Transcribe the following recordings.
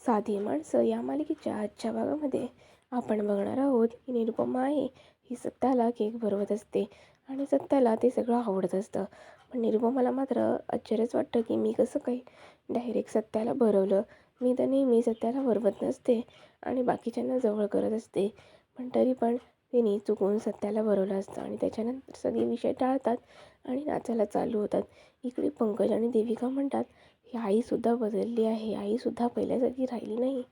साधी माणसं या मालिकेच्या आजच्या भागामध्ये आपण बघणार आहोत की निरुपमा आहे ही सत्याला केक भरवत असते आणि सत्याला ते सगळं आवडत असतं. पण निरुपमाला मात्र आश्चर्यच वाटतं की मी कसं काही डायरेक्ट सत्याला भरवलं. मी तर नेहमी सत्याला भरवत नसते आणि बाकीच्यांना जवळ करत असते, पण तरी पण तिने चुकून सत्याला भरवलं असतं आणि त्याच्यानंतर सगळे विषय टाळतात आणि नाचायला चालू होतात. इकडे पंकज आणि देविका म्हणतात ही आईसुद्धा बदलली आहे, आईसुद्धा पहिल्यासारखी राहिली नाही,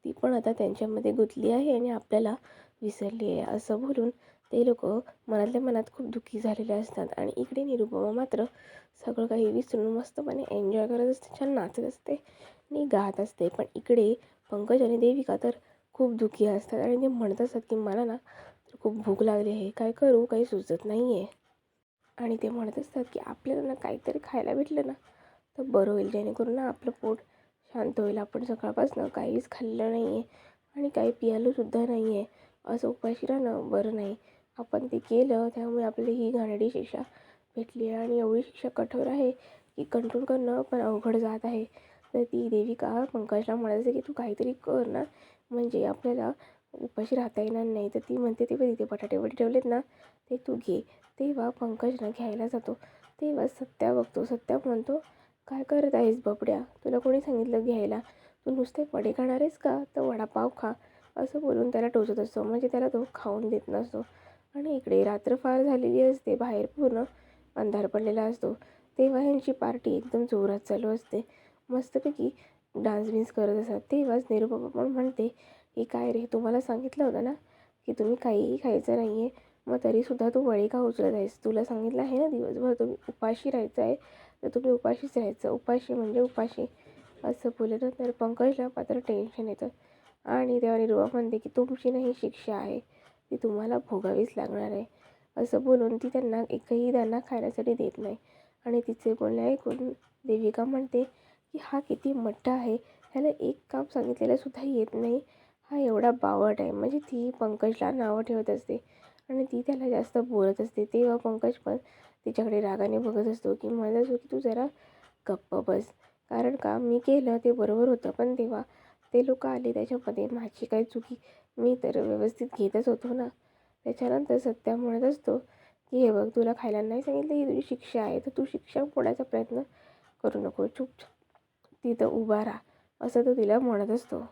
ती पण आता त्यांच्यामध्ये गुंतली आहे आणि आपल्याला विसरली आहे, असं बोलून ते लोक मनातल्या मनात खूप दुःखी झालेले असतात. आणि इकडे निरुपमा मात्र सगळं काही विसरून मस्तपणे एन्जॉय करत असते, छान नाचत असते आणि गात असते. पण इकडे पंकज आणि देविका तर खूप दुःखी असतात आणि ते म्हणत असतात की मला ना तर खूप भूक लागली आहे, काय करू काही सुचत नाही आहे. आणि ते म्हणत असतात की आपल्याला ना काहीतरी खायला भेटलं ना तर बरं होईल, जेणेकरून ना आपलं पोट शांत होईल. आपण सकाळपासून काहीच खाल्लं नाही आहे आणि काही पियालोसुद्धा नाही आहे, असं उपाशी राहणं बरं नाही. आपण ते केलं त्यामुळे आपल्याला ही घाणेरडी शिक्षा भेटली आहे आणि एवढी शिक्षा कठोर आहे की कंट्रोल करणं पण अवघड जात आहे. तर ती देविका पंकजला म्हणायचं की तू काहीतरी कर ना, म्हणजे आपल्याला उपाशी राहता येणार नाही. तर ती म्हणते ते तिथे बटाटे वडे ठेवलेत ना, ते तू घे. तेव्हा पंकजला घ्यायला जातो, तेव्हा सत्या बघतो. सत्या म्हणतो काय करत आहेस बबड्या, तुला कोणी सांगितलं घ्यायला, तू नुसते वडे खाणार आहेस का, तर वडापाव खा, असं बोलून त्याला टोचत असतो. म्हणजे त्याला तो खाऊन देत नसतो. आणि इकडे रात्र फार झालेली असते, बाहेर पूर्ण अंधार पडलेला असतो. तेव्हा ह्यांची पार्टी एकदम जोरात चालू असते, मस्तपैकी डान्स बिन्स करत असतात. तेव्हाच निरुपमा पण म्हणते की काय रे, तुम्हाला सांगितलं होतं ना की तुम्ही काहीही खायचं नाही आहे, मग तरीसुद्धा तू वडे का उचलत आहेस. तुला सांगितलं आहे ना दिवसभर तुम्ही उपाशी राहायचं आहे, तर तुम्ही उपाशीच राहायचं, उपाशी म्हणजे उपाशी, असं बोललं. तर पंकजला मात्र टेन्शन येतं आणि तेव्हा निरुपमा म्हणते की तुमची नाही शिक्षा आहे, ती तुम्हाला भोगावीच लागणार आहे, असं बोलून ती त्यांना एकही त्यांना खाण्यासाठी देत नाही. आणि तिचे बोलणे ऐकून देविका म्हणते की हा किती मट्टा आहे, ह्याला एक काम सांगितलेलं सुद्धा येत नाही, हा एवढा बावट आहे. म्हणजे ती पंकजला नावं ठेवत असते आणि ती त्याला जास्त बोलत असते. तेव्हा पंकज पण तिच्याकडे रागाने बघत असतो की मला असं की तू जरा गप्प बस, कारण का मी केलं ते बरोबर होतं, पण तेव्हा ते लोक आले त्याच्यामध्ये माझी काय चुकी, मी तर व्यवस्थित घेतच होतो ना. त्याच्यानंतर सत्या म्हणत असतो की हे बघ, तुला खायला नाही सांगितलं ही तुझी शिक्षा आहे, तर तू शिक्षा फोडायचा प्रयत्न करू नको, चुपचाप तिथं उभा राहा, असं तो तिला म्हणत असतो.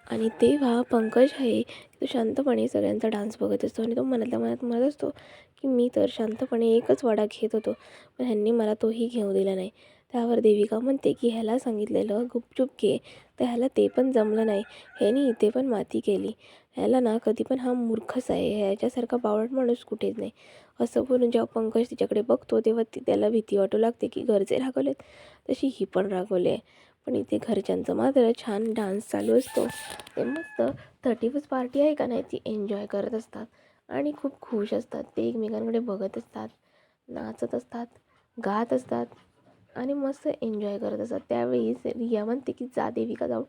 आणि तेव्हा पंकज आहे तो शांतपणे सगळ्यांचा डान्स बघत असतो आणि तो मनातल्या मनात म्हणत असतो की मी तर शांतपणे एकच वडा घेत होतो, पण ह्यांनी मला तोही घेऊ दिला नाही. त्यावर देविका म्हणते की ह्याला सांगितलेलं गुपचूप घे, तर ह्याला ते पण जमलं नाही, ह्यानी इथे पण माती केली, ह्याला ना कधी पण हा मूर्खच आहे, ह्याच्यासारखा बावळट माणूस कुठेच नाही, असं बोलून जेव्हा पंकज तिच्याकडे बघतो तेव्हा त्याला भीती वाटू लागते की घरचे रागवलेत तशी ही पण रागवली आहे. पण इथे घरच्यांचं मात्र छान डान्स चालू असतो. ते मस्त 31st पार्टी आहे का नाही ती एन्जॉय करत असतात आणि खूप खुश असतात. ते एकमेकांकडे बघत असतात, नाचत असतात, गात असतात आणि मस्त एन्जॉय करत असतात. त्यावेळीच रिया म्हणते की जा देविका, जाऊन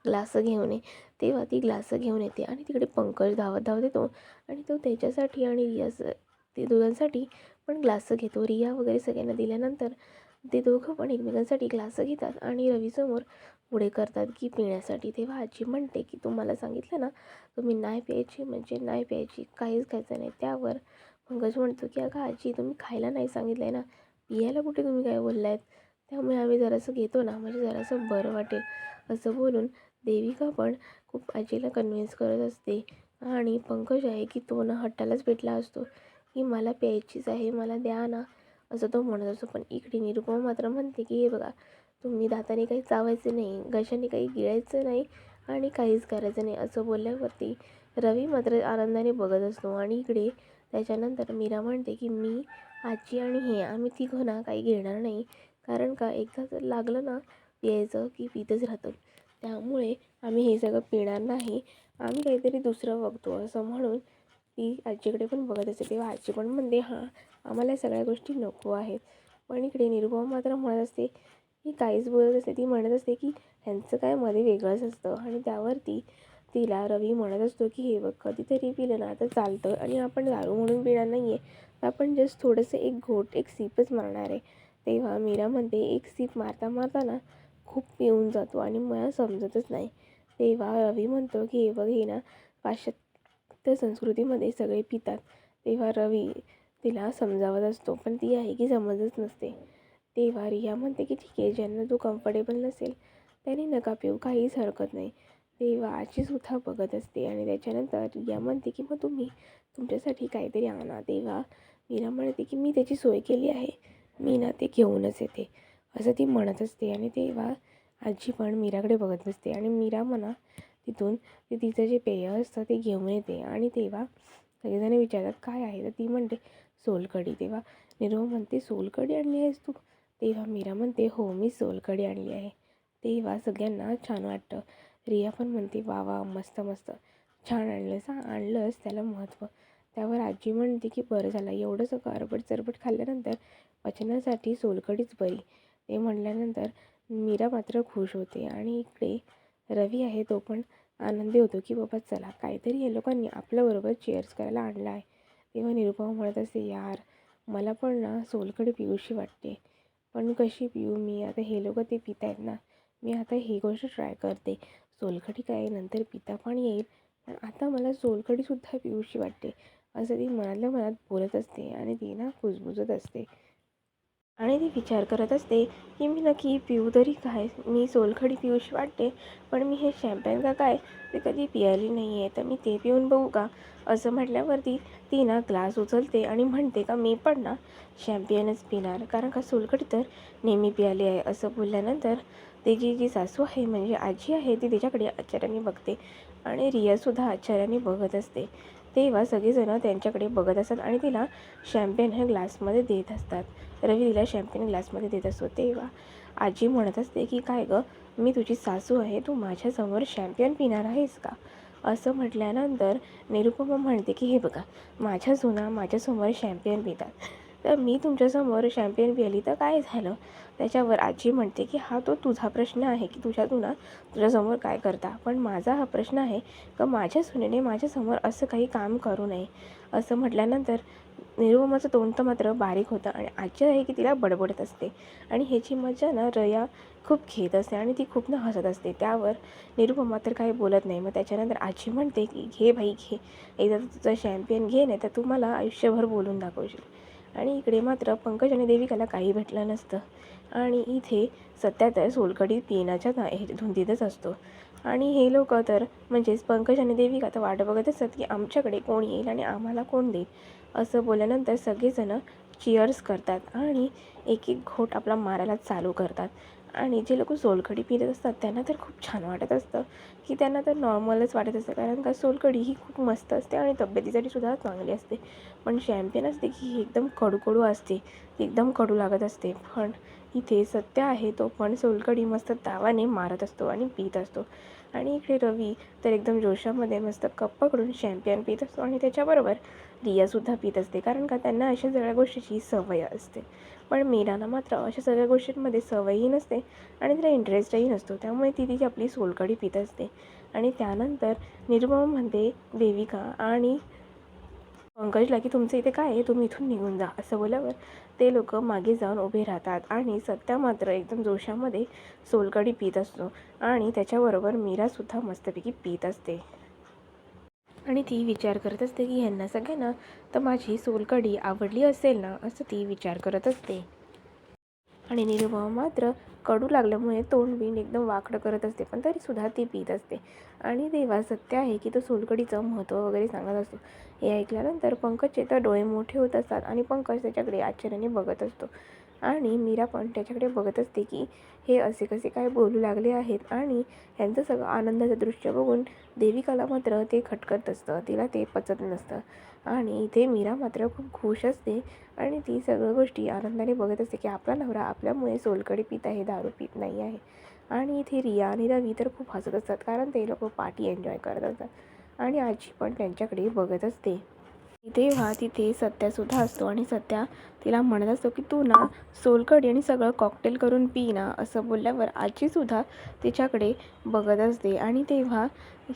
ग्लासं घेऊन ये. तेव्हा ती ग्लासं घेऊन येते आणि तिकडे पंकज धावत धावत येतो आणि तो त्याच्यासाठी आणि रियाचं ते दोघांसाठी पण ग्लासं घेतो. रिया वगैरे सगळ्यांना दिल्यानंतर ते दोघं पण एकमेकांसाठी ग्लासं घेतात आणि रवीसमोर पुढे करतात की पिण्यासाठी. तेव्हा आजी म्हणते की तुम्हाला सांगितलं ना तुम्ही नाही प्यायची म्हणजे नाही प्यायची, काहीच खायचं नाही. त्यावर पंकज म्हणतो की अगं आजी, तुम्ही खायला नाही सांगितलं आहे ना, पियाला कुठे तुम्ही काय बोलला आहेत, त्यामुळे आम्ही जरासं घेतो ना, म्हणजे जरासं बरं वाटेल, असं बोलून देविका पण खूप आजीला कन्व्हिन्स करत असते. आणि पंकज आहे की तो ना हट्टालाच पेटला असतो की मला प्यायचीच आहे, मला द्या ना, असं तो म्हणत असतो. पण इकडे निरुपमा मात्र म्हणते की हे बघा, तुम्ही दाताने काही चावायचं नाही, घशाने काही गिळायचं नाही आणि काहीच करायचं नाही, असं बोलल्यावरती रवी मात्र आनंदाने बघत असतो. आणि इकडे त्याच्यानंतर मीरा म्हणते की मी, आजी आणि हे आम्ही तिघं ना काही घेणार नाही, कारण का एकदा जर लागलं ना प्यायचं की पितच राहतं, त्यामुळे आम्ही हे सगळं पिणार नाही, आम्ही काहीतरी दुसरं बघतो, असं म्हणून ती आजीकडे पण बघत असते. तेव्हा आजी पण म्हणते हां, आम्हाला या सगळ्या गोष्टी नको आहेत. पण इकडे निरुपमा मात्र म्हणत असते की काहीच बोलत असते. ती म्हणत असते की ह्यांचं काय मध्ये वेगळंच असतं. आणि त्यावरती तिला रवी म्हणत असतो की हे बघ, कधीतरी पिलं ना तर चालतं आणि आपण दारू म्हणून पिणार नाही आहे, तर आपण जस्ट थोडंसं एक घोट, एक सिपच मारणार आहे. तेव्हा मीरा म्हणते एक सिप मारता मारता ना खूप पिऊन जातो आणि मला समजतच नाही. तेव्हा रवी म्हणतो की हे बघ, हे ना पाश्चात्य संस्कृतीमध्ये सगळे पितात. तेव्हा रवी तिला समजावत असतो, पण ती आहे की समजच नसते. तेव्हा रिया म्हणते की ठीक आहे, ज्यांना तू कम्फर्टेबल नसेल त्याने नका पिऊ, काहीच हरकत नाही. तेव्हा आजीसुद्धा बघत असते आणि त्याच्यानंतर रिया म्हणते की मग तुम्ही तुमच्यासाठी काहीतरी आणा. तेव्हा मीरा म्हणते की मी त्याची सोय केली आहे, मी ना ते घेऊनच येते, असं ती म्हणत असते. आणि तेव्हा आजी पण मीराकडे बघत असते आणि मीरा म्हणा तिथून ते तिचं जे पेय असतं ते घेऊन येते. आणि तेव्हा सगळेजण विचारतात काय आहे, तर ती म्हणते सोलकढी. तेव्हा नीरव म्हणते सोलकढी आणली आहेस तू? तेव्हा मीरा म्हणते हो, मी सोलकढी आणली आहे. तेव्हा सगळ्यांना छान वाटतं. रिया पण म्हणते वा वा, मस्त मस्त, छान आणलंस हां, आणलंस त्याला महत्त्व. त्यावर आजी म्हणते की बरं झालं, एवढं सगळं अरबट चरबट खाल्ल्यानंतर पचनासाठी सोलकढीच बरी. ते म्हटल्यानंतर मीरा मात्र खुश होते आणि इकडे रवी आहे तो पण आनंदी होतो की बाबा चला, काहीतरी या लोकांनी आपल्याबरोबर चेअर्स करायला आणलं आहे. तेव्हा निरुपमा म्हणत असते यार, मला पण ना सोलकढी पिऊशी वाटते, पण कशी पिऊ मी आता, हे लोक ते पित आहेत ना, मी आता ही गोष्ट ट्राय करते. सोलकढी काय नंतर पिता पण येईल, पण आता मला सोलकढीसुद्धा पिऊशी वाटते, असं ती मनातल्या मनात बोलत असते आणि ती ना कुजबुजत असते. आणि ती विचार करत असते की मी नक्की पिऊ तरी काय, मी सोलकढी पिऊशी वाटते, पण मी हे शॅम्पेन का काय ते कधी पियाली नाही आहे, तर मी ते पिऊन बघू का. असं म्हटल्यावरती ती ना ग्लास उचलते आणि म्हणते का मी पण ना शॅम्पियनच पिणार, कारण का सोलकढी तर नेहमी पियाली आहे. असं बोलल्यानंतर तिची जी सासू आहे म्हणजे आजी आहे ती तिच्याकडे आश्चर्याने बघते आणि रियासुद्धा आश्चर्याने बघत असते. तेव्हा सगळेजणं त्यांच्याकडे बघत असतात आणि तिला शॅम्पेन हे ग्लासमध्ये देत असतात. रवी तिला शॅम्पेन ग्लासमध्ये देत असतो. तेव्हा आजी म्हणत असते की काय गं, मी तुझी सासू आहे, तू माझ्यासमोर शॅम्पेन पिणार आहेस का. असं म्हटल्यानंतर निरुपमा म्हणते की हे बघा, माझ्या सुना माझ्यासमोर शॅम्पेन पितात, तर मी तुमच्यासमोर शॅम्पेन पिली तर काय झालं. त्याच्यावर आजी म्हणते की हा तो तुझा प्रश्न आहे की तुझ्या सुना तुझ्यासमोर काय करता, पण माझा हा प्रश्न आहे का माझ्या सुनेने माझ्यासमोर असं काही काम करू नये. असं म्हटल्यानंतर निरुपमाचं तोंड तर मात्र बारीक होतं आणि आजी आहे की तिला बडबडत असते आणि ह्याची मजा ना रया खूप घेत असते आणि ती खूप ना हसत असते. त्यावर निरुपमा तर काही बोलत नाही. मग त्याच्यानंतर आजी म्हणते की घे भाई घे, एकदा तुझं शॅम्पियन घे, नाही तर तू मला आयुष्यभर बोलून दाखवशील. आणि इकडे मात्र पंकज आणि देविकाला काही भेटलं नसतं आणि इथे सध्या तर सोलकढी पिण्याच्या धुंदीतच असतो. आणि हे लोक तर म्हणजेच पंकज आणि देविका तर वाट बघत असतात की आमच्याकडे कोण येईल आणि आम्हाला कोण देईल. असं बोलल्यानंतर सगळेजणं चिअर्स करतात आणि एक एक घोट आपला मारायला चालू करतात. आणि जे लोक सोलकढी पित असतात त्यांना तर खूप छान वाटत असतं की त्यांना तर नॉर्मलच वाटत असतं, कारण का सोलकढी ही खूप मस्त असते आणि तब्येतीसाठी सुद्धा चांगली असते. पण शॅम्पेन असते की ही एकदम कडू असते, ती एकदम कडू लागत असते. पण इथे सत्य आहे तो पण सोलकढी मस्त तावाने मारत असतो आणि पित असतो. आणि इकडे रवी तर एकदम जोशामध्ये मस्त कप पकडून शॅम्पेन पित असतो आणि त्याच्याबरोबर रियासुद्धा पित असते, कारण का त्यांना अशा सगळ्या गोष्टीची सवय असते. पण मीराला मात्र अशा सगळ्या गोष्टींमध्ये सवयही नसते आणि तिला इंटरेस्टही नसतो, त्यामुळे ती तिची आपली सोलकढी पित असते. आणि त्यानंतर निरुपमा म्हणते देविका आणि पंकजला की तुमचं इथे काय आहे, तुम्ही इथून निघून जा. असं बोलल्यावर ते लोक मागे जाऊन उभे राहतात आणि सत्या मात्र एकदम जोशामध्ये सोलकढी पित असतो आणि त्याच्याबरोबर मीरासुद्धा मस्तपैकी पित असते. आणि ती विचार करत असते की ह्यांना सगळ्यांना तर माझी सोलकढी आवडली असेल ना, असं ती विचार करत असते. आणि निरुपमा मात्र कडू लागल्यामुळे तोंड बिंड एकदम वाकडं करत असते, पण तरीसुद्धा ती पित असते. आणि तेव्हा सत्य आहे की तो सोलकढीचं महत्त्व वगैरे सांगत असतो. हे ऐकल्यानंतर पंकजचे तर डोळे मोठे होत असतात आणि पंकज त्याच्याकडे आश्चर्याने बघत असतो. आणि मीरा पण त्याच्याकडे बघत असते की हे असे कसे काय बोलू लागले आहेत. आणि यांचं सगळं आनंदाचं दृश्य बघून देविकाला मात्र ते खटकत असतं, तिला ते पचत नसतं. आणि इथे मीरा मात्र खूप खुश असते आणि ती सगळ्या गोष्टी आनंदाने बघत असते की आपला नवरा आपल्यामुळे सोलकढी पित आहे, दारू पित नाही आहे. आणि इथे रिया आणि रवी तर खूप हसत असतात, कारण ते लोक पार्टी एन्जॉय करत असतात आणि आजी पण त्यांच्याकडे बघत असते. तेव्हा तिथे सत्यासुद्धा असतो आणि सत्या तिला म्हणत असतो की तू ना सोलकढी आणि सगळं कॉकटेल करून पी ना. असं बोलल्यावर आजीसुद्धा तिच्याकडे बघत असते आणि तेव्हा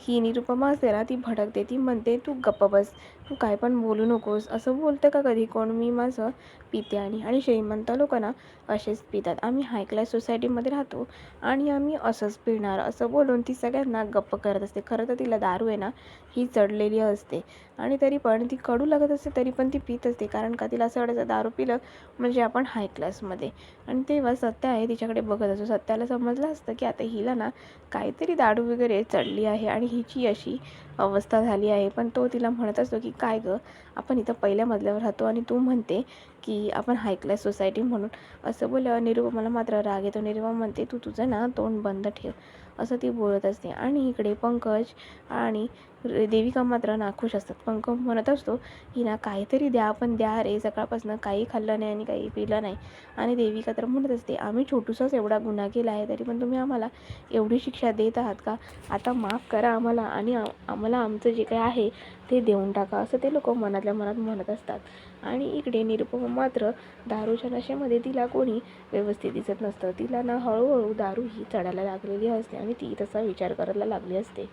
ही निरुपमा असते ना ती भडकते. ती म्हणते तू गप्प बस, तू काय पण बोलू नकोस. असं बोलतं का कधी कोण? मी माझं पिते आणि श्रीमंत लोक ना असेच पितात. आम्ही हाय क्लास सोसायटीमध्ये राहतो आणि आम्ही असंच पिणार. असं बोलून ती सगळ्यांना गप्प करत असते. खरं तर तिला दारू आहे ना ही चढलेली असते आणि तरी पण ती कडू लागत असते तरी पण ती पीत असते. कारण का तिला असं वाटायचं दारू पिलं म्हणजे आपण हाय क्लासमध्ये. आणि तेव्हा सत्या आहे तिच्याकडे बघत असतो. सत्याला समजलं असतं की आता हिला ना काहीतरी दारू वगैरे चढली आहे आणि हिची अशी अवस्था झाली आहे. पण तो तिला म्हणत असतो की काय गं, आपण इथं पहिल्या मजल्यावर राहतो आणि तू म्हणते की आपण हाय क्लास सोसायटी म्हणून. असं बोलल्यावर निरुपमाला मात्र राग येतो. निरुपमा म्हणते तू तुझं ना तोंड बंद ठेव, असं ती बोलत असते. आणि इकडे पंकज आणि देविका मात्र नाखुश असतात. पंकज म्हणत असतो हिला काहीतरी द्या, पण द्या रे, सकाळपासून काही खाल्लं नाही आणि काही पिलं नाही. आणि देविका तर म्हणत असते आम्ही छोटूसाच एवढा गुन्हा केला आहे तरी पण तुम्ही आम्हाला एवढी शिक्षा देत आहात का? आता माफ करा आम्हाला आणि आम्हाला आमचं जे काही आहे ते देऊन टाका, असं ते लोक मनातल्या मनात म्हणत असतात. आणि इकडे निरुपमा मात्र दारूच्या नशेमध्ये तिला कोणी व्यवस्थित दिसत नसतं. तिला ना हळूहळू दारू ही चढायला लागलेली असते आणि ती तसा विचार करायला लागली असते.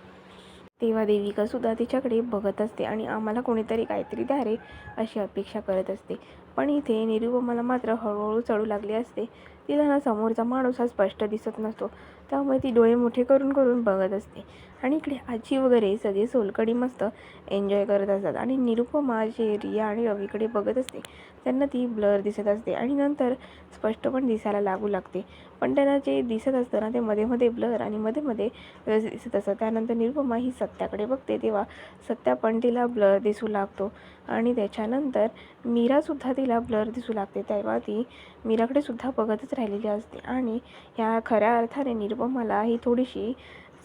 तेव्हा देविकासुद्धा तिच्याकडे बघत असते आणि आम्हाला कोणीतरी काहीतरी द्या रे अशी अपेक्षा करत असते. पण इथे निरुपमाला मात्र हळूहळू चढू लागली असते. तिला ना समोरचा माणूस हा स्पष्ट दिसत नसतो, त्यामुळे ती डोळे मोठे करून करून बघत असते. आणि इकडे आजी वगैरे सगळे सोलकढी मस्त एन्जॉय करत असतात आणि निरुपमा जे रिया आणि रवीकडे बघत असते त्यांना ती ब्लर दिसत असते आणि नंतर स्पष्ट पण दिसायला लागू लागते. पण त्यांना जे दिसत असतं ना ते मध्ये मध्ये ब्लर आणि मध्ये मध्ये दिसत असतं. त्यानंतर निरुपमा ही सत्याकडे बघते तेव्हा सत्या पण तिला ब्लर दिसू लागतो आणि त्याच्यानंतर मीरासुद्धा तिला ब्लर दिसू लागते. तेव्हा ती मीराकडे सुद्धा बघतच राहिलेली असते आणि ह्या खऱ्या अर्थाने निरुपमाला ही थोडीशी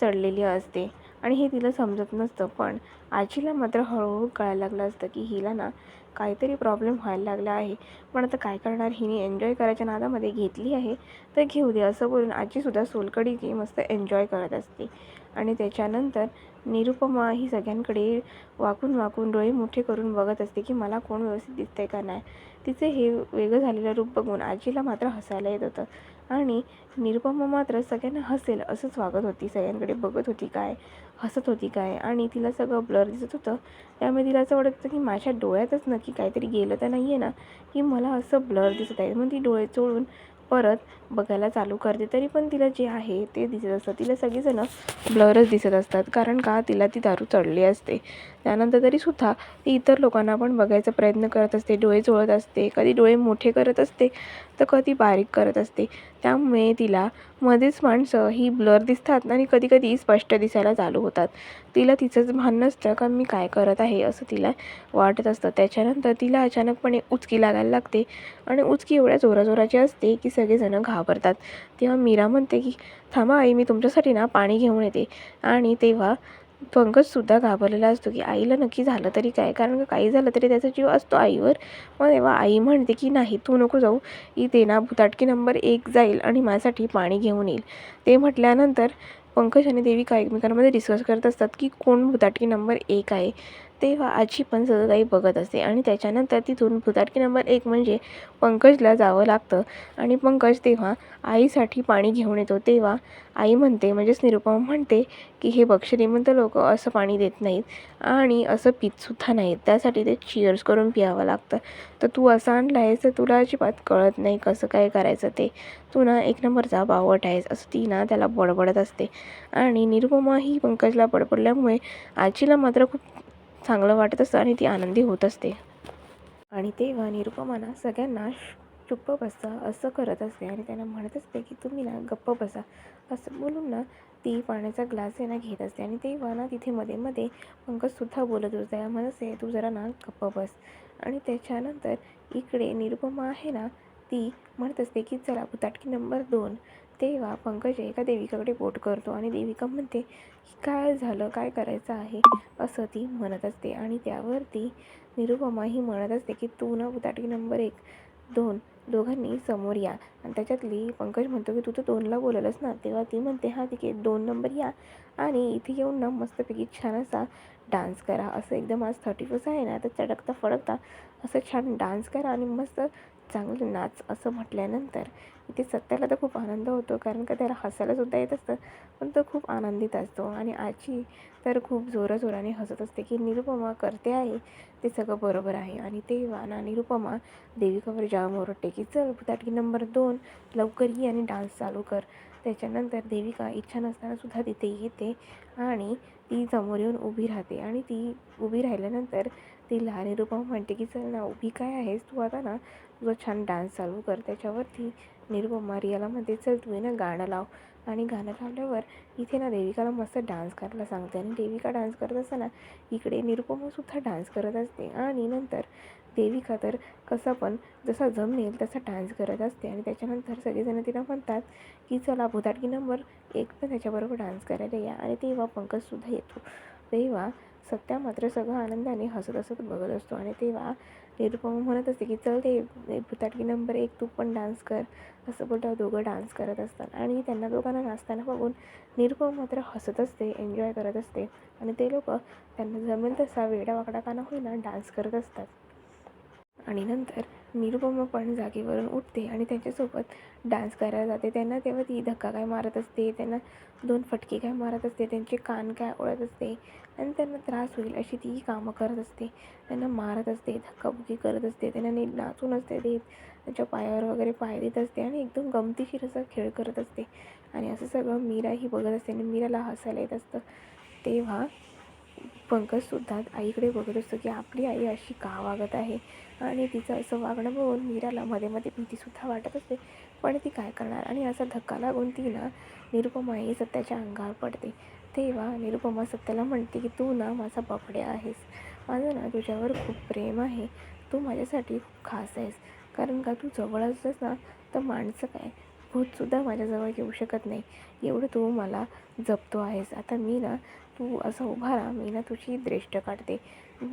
चढलेली असते आणि हे तिला समजत नसतं. पण आजीला मात्र हळूहळू कळायला लागलं असतं की हिला ना काहीतरी प्रॉब्लेम व्हायला लागला आहे. पण आता काय करणार, हिने एन्जॉय करायच्या नादामध्ये घेतली आहे तर घेऊ दे, असं बोलून आजीसुद्धा सोलकढी मस्त एन्जॉय करत असते. आणि त्याच्यानंतर निरुपमा ही सगळ्यांकडे वाकून वाकून डोळे मोठे करून बघत असते की मला कोण व्यवस्थित दिसतंय का नाही. तिचे हे वेगळं झालेलं रूप बघून आजीला मात्र हसायला येत होतं आणि निरुपमा मात्र सगळ्यांना हसेल असंच वागत होती. सगळ्यांकडे बघत होती काय, हसत होती काय आणि तिला सगळं ब्लर दिसत होतं. त्यामुळे तिला असं वाटत होतं की माझ्या डोळ्यातच नक्की काहीतरी गेलं तर नाही आहे ना की मला असं ब्लर दिसत आहे. मग ती डोळे चोळून परत बघायला चालू करते तरी पण तिला जे आहे ते दिसत असतं. तिला सगळेजण ब्लरच दिसत असतात कारण का तिला ती दारू चढली असते. त्यानंतर तरीसुद्धा ती इतर लोकांना पण बघायचा प्रयत्न करत असते. डोळे चोळत असते, कधी डोळे मोठे करत असते तर कधी बारीक करत असते. त्यामुळे तिला मध्येच माणसं ही ब्लर दिसतात आणि कधी कधी स्पष्ट दिसायला चालू होतात. तिला तिचंच भान नसतं का मी काय करत आहे असं तिला वाटत असतं. त्याच्यानंतर तिला अचानकपणे उचकी लागायला लागते आणि उचकी एवढ्या जोराजोराची असते की सगळेजण घाबरतात. तेव्हा मीरा म्हणते की थांबा आई, मी तुमच्यासाठी ना पाणी घेऊन येते. आणि तेव्हा पंकजसुद्धा घाबरलेला असतो की आईला नक्की झालं तरी काय, कारण काही झालं तरी त्याचा जीव असतो आईवर. मग तेव्हा आई म्हणते की नाही तू नको जाऊ, इथे ना भुताटकी नंबर 1 जाईल आणि माझ्यासाठी पाणी घेऊन येईल. ते म्हटल्यानंतर पंकज आणि देविका एकमेकांमध्ये डिस्कस करत असतात की कोण भुताटकी नंबर 1 आहे. तेव्हा आजी पण सगळं काही बघत असते आणि त्याच्यानंतर तिथून भुताटकी नंबर 1 म्हणजे पंकजला जावं लागतं आणि पंकज तेव्हा आईसाठी पाणी घेऊन येतो. तेव्हा आई म्हणते म्हणजेच निरुपमा म्हणते की हे बघ, श्रीमंत लोक असं पाणी देत नाहीत आणि असं पितसुद्धा नाहीत, त्यासाठी ते चिअर्स करून प्यावं लागतं. तर तू असं आणलं आहेस तर तुला अजिबात कळत नाही कसं काय करायचं ते, तू ना एक नंबरचा बावट आहेस, असं ती ना त्याला बडबडत असते. आणि निरुपमा ही पंकजला बडबडल्यामुळे आजीला मात्र खूप चांगलं वाटत असतं आणि ती आनंदी होत असते. आणि तेव्हा निरुपमा ना सगळ्यांना चुप्प बसा असं करत असते आणि त्यांना म्हणत असते की तुम्ही ना गप्प बसा, असं बोलून ना ती पाण्याचा ग्लास आहे ना घेत असते. आणि तेव्हा ना तिथे मध्ये मध्ये पंकजसुद्धा बोलत होता, त्या म्हणत असते तू जरा ना गप्प बस. आणि त्याच्यानंतर इकडे निरुपमा आहे ना ती म्हणत असते की चला भुताटकी नंबर 2. तेव्हा पंकज एका देविकाकडे बोट करतो आणि देविका म्हणते की काय झालं, काय करायचं आहे असं ती म्हणत असते. आणि त्यावरती निरुपमा ही म्हणत असते की तू ना भुताटकी नंबर 1, 2 दोघांनी समोर या. आणि त्याच्यातली पंकज म्हणतो की तू तर 2ला बोलवलंस ना. तेव्हा ती म्हणते हां ठीक आहे 2 नंबर या आणि इथे येऊन ना मस्तपैकी छान असा डान्स करा. असं एकदम आज 31 आहे ना तर चटकता फडकता असं छान डान्स करा आणि मस्त चांगलं नाच असं म्हटल्यानंतर इथे सत्याला तर खूप आनंद होतो, कारण का त्याला हसायलासुद्धा येत असतं, पण तो खूप आनंदित असतो. आणि आजी तर खूप जोराजोराने हसत असते की निरुपमा करते आहे ते सगळं बरोबर आहे. आणि तेव्हा ना निरुपमा देविकावर जाम ओरडते की चल भुताटकी नंबर 2 लवकर ये आणि डान्स चालू कर. त्याच्यानंतर देविका इच्छा नसताना सुद्धा तिथे येते आणि ती समोर येऊन उभी राहते. आणि ती उभी राहिल्यानंतर तिला निरुपमा म्हणते की चल ना उभी काय आहेस तू, आता ना तुझा छान डान्स चालू कर. त्याच्यावरती निरुपमा रियाला म्हणते चल तू ना गाणं लाव. आणि गाणं लावल्यावर इथे ना देविकाला मस्त डान्स करायला सांगते. आणि देविका डान्स करत असताना इकडे निरुपमासुद्धा डान्स करत असते. आणि नंतर देविका तर कसा पण जसा जमेल तसा डान्स करत असते. आणि त्याच्यानंतर सगळेजण तिला म्हणतात की चला भुताटकी नंबर 1 पण त्याच्याबरोबर डान्स करायला या. आणि तेव्हा पंकजसुद्धा येतो. तेव्हा सत्या मात्र सगळं आनंदाने हसत हसत बघत असतो. आणि तेव्हा निरुपमा म्हणत असते की चल ते भुताटकी नंबर 1 तू पण डान्स कर. असं बोलल्यावर दोघं डान्स करत असतात. आणि त्यांना दोघांना नाचताना बघून निरुपमा मात्र हसत असते, एन्जॉय करत असते. आणि ते लोक त्यांना जमेल तसा वेडावाकडा का ना होईना डान्स करत असतात. आणि नंतर निरुपमा पण जागेवरून उठते आणि त्यांच्यासोबत डान्स करायला जाते. त्यांना तेव्हा ती धक्का काय मारत असते, त्यांना 2 फटके काय मारत असते, त्यांचे कान काय ओळत असते आणि त्यांना त्रास होईल अशी ती कामं करत असते. त्यांना मारत असते, धक्काबुक्की करत असते, त्यांना नीट नाचू नसते देत, त्यांच्या पायावर वगैरे पाय देत असते आणि एकदम गमतीशीर असा खेळ करत असते. आणि असं सगळं मीराही बघत असते आणि मीराला हसायला येत असतं. तेव्हा पंकजसुद्धा आईकडे बघत असतो की आपली आई अशी का वागत आहे. आणि तिचं असं वागणं बघून मीराला मध्ये मध्ये भीतीसुद्धा वाटत असते, पण ती काय करणार. आणि असा धक्का लागून ती ना निरुपमा ही सत्याच्या अंगावर पडते. तेव्हा निरुपमा सत्याला म्हणते की तू ना माझा बबड्या आहेस, माझं ना तुझ्यावर खूप प्रेम आहे, तू माझ्यासाठी खूप खास आहेस. कारण का तू जवळ असतेस ना तर माणसं काय भूतसुद्धा माझ्याजवळ येऊ शकत नाही, एवढं तू मला जपतो आहेस. आता मी ना तू असं उभा राहा, मी ना तुझी दृष्ट काढते.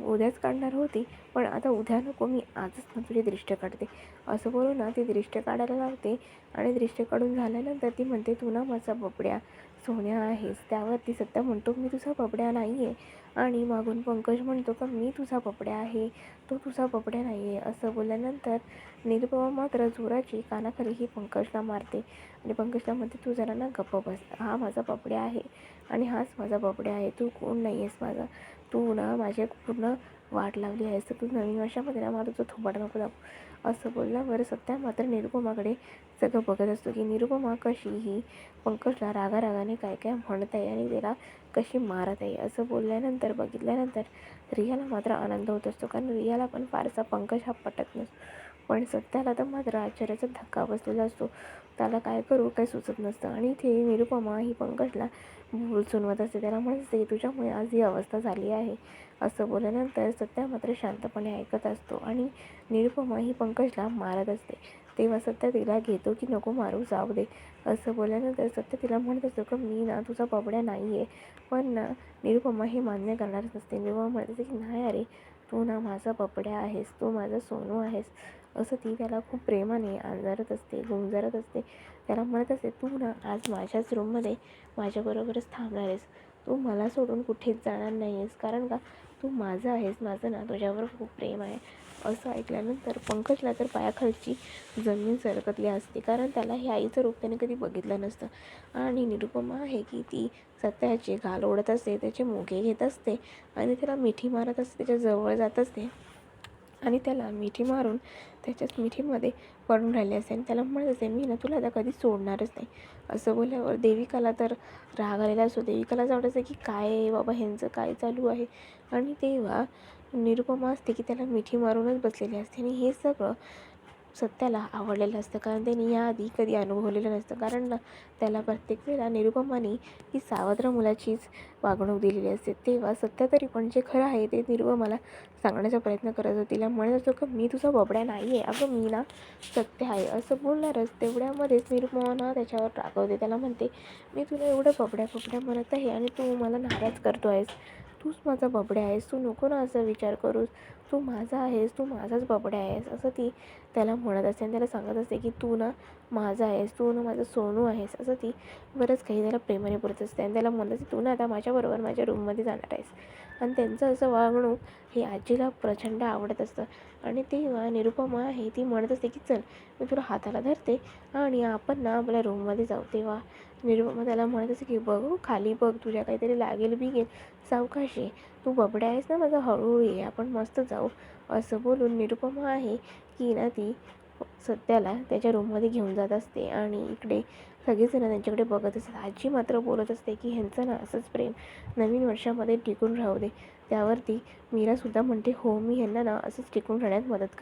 उद्याच काढणार होती, पण आता उद्या नको, मी आजच ना तुझी दृष्ट काढते. असं बोलून ना ती दृष्ट काढायला लावते. आणि दृष्ट काढून झाल्यानंतर ती म्हणते तू ना माझा बबड्या सोन्या आहेस. त्यावरती सत्या म्हणतो मी तुझा बबड्या नाही आहे. आणि मागून पंकज म्हणतो का मी तुझा बबड्या आहे, तो तुझा बबड्या नाही आहे. असं बोलल्यानंतर निरुपमा मात्र जोराची कानाखाली ही पंकजला मारते. आणि पंकजला म्हणते तू जरा ना गप्प बस, हा माझा बबड्या आहे आणि हाच माझा बबड्या आहे, तू कोण नाही आहेस माझा, तू ना माझ्या पूर्ण वाट लावली आहेस, तर तू नवीन वर्षामध्ये ना मला तुझं थोबाड नको दाखवू. असं बोलल्यावर सत्या मात्र निरुपमाकडे सगळं बघत असतो की निरुपमा कशी ही पंकजला रागारागाने काय काय म्हणत आहे आणि त्याला कशी मारत आहे. असं बोलल्यानंतर बघितल्यानंतर रियाला मात्र आनंद होत असतो, कारण रियाला पण फारसा पंकज हा पटत नसतो. पण सत्याला तर मात्र आश्चर्याचा धक्का बसलेला असतो, त्याला काय करू काय सुचत नसतं. आणि इथे निरुपमा ही पंकजला भूल सुनवत असते, त्याला म्हणत असते तुझ्यामुळे आज ही अवस्था झाली आहे. असं बोलल्यानंतर सत्या मात्र शांतपणे ऐकत असतो आणि निरुपमा ही पंकजला मारत असते. तेव्हा सत्या तिला घेतो की नको मारू, जाऊ दे. असं बोलल्यानंतर सत्या तिला म्हणत असतो की मी ना तुझा बबड्या नाही आहे. पण ना निरुपमा हे मान्य करणारच नसते. निरुपमा म्हणत असते की नाही अरे, तू ना माझा बबड्या आहेस, तू माझा सोनू आहेस. असं ती त्याला खूप प्रेमाने अंजारत असते, गुंजारत असते. त्याला म्हणत असते तू ना आज माझ्याच रूममध्ये माझ्याबरोबरच थांबणार आहेस, तू मला सोडून कुठेच जाणार नाही आहेस, कारण का तू माझं आहेस, माझं ना तुझ्यावर खूप प्रेम आहे. असं ऐकल्यानंतर पंकजला तर पायाखालची जमीन सरकतली असते, कारण त्याला हे आईचं रूप त्याने कधी बघितलं नसतं. आणि निरुपमा आहे की ती सत्याचे गाल ओढत असते, त्याचे मोगे घेत असते आणि त्याला मिठी मारत असते, त्याच्या जवळ जात असते आणि त्याला मिठी मारून त्याच्याच मिठीमध्ये पडून राहिले असते. आणि त्याला म्हणत असते मी ना तुला आता कधी सोडणारच नाही. असं बोलल्यावर देविकाला तर राग आलेला असतो. देविकाला असं वाटायचं की काय बाबा ह्यांचं काय चालू आहे. आणि तेव्हा निरुपमा असते की त्याला मिठी मारूनच बसलेली असते. आणि हे सगळं सत्याला आवडलेलं असतं, कारण त्यांनी याआधी कधी अनुभवलेलं नसतं. कारण ना त्याला प्रत्येक वेळेला निरुपमाने ही सावत्र मुलाचीच वागणूक दिलेली असते. तेव्हा सत्या तरी पण जे खरं आहे ते निरुपमाला सांगण्याचा प्रयत्न करत होती. तिला म्हणत असतो की मी तुझा बबड्या नाही आहे, अगं मी ना सत्य आहे. असं बोलणारच तेवढ्यामध्येच निरुपमा ना त्याच्यावर रागवते. त्याला म्हणते मी तुला एवढं बबड्या बबड्या म्हणत आहे आणि तू मला नाराज करतो आहेस, तूच माझा बबड्या आहेस, तू नको ना असं विचार करूस, तू माझा आहेस, तू माझाच बबड्या आहेस असं ती त्याला म्हणत असते आणि त्याला सांगत असते की तू ना माझा आहेस, तू ना माझं सोनू आहेस असं ती बरंच काही त्याला प्रेमाने बोलत असते आणि त्याला म्हणत असते तू ना आता माझ्याबरोबर माझ्या रूममध्ये जाणार आहेस. आणि त्यांचं असं वागणूक हे आजीला प्रचंड आवडत असतं. आणि तेव्हा निरुपमा आहे ती म्हणत असते की चल मी तुला हाताला धरते आणि आपण ना आपल्या रूममध्ये जाऊ. तेव्हा निरुपमा त्याला म्हणत असते की बघू खाली बघ, तुझ्या काहीतरी लागेल बिगेल, सावकाश ये, तू बबड्या आहेस ना माझा, हळूहळू ये, आपण मस्त जाऊ. असं बोलून निरुपमा आहे की ना ती सत्याला त्याच्या रूममध्ये घेऊन जात असते आणि इकडे सगळेजण त्यांच्याकडे बघत असतात. आजी मात्र बोलत असते की ह्यांचं ना असंच प्रेम नवीन वर्षामध्ये टिकून राहू दे. त्यावरती मीरासुद्धा म्हणते हो मी ह्यांना ना असंच टिकून राहण्यात मदत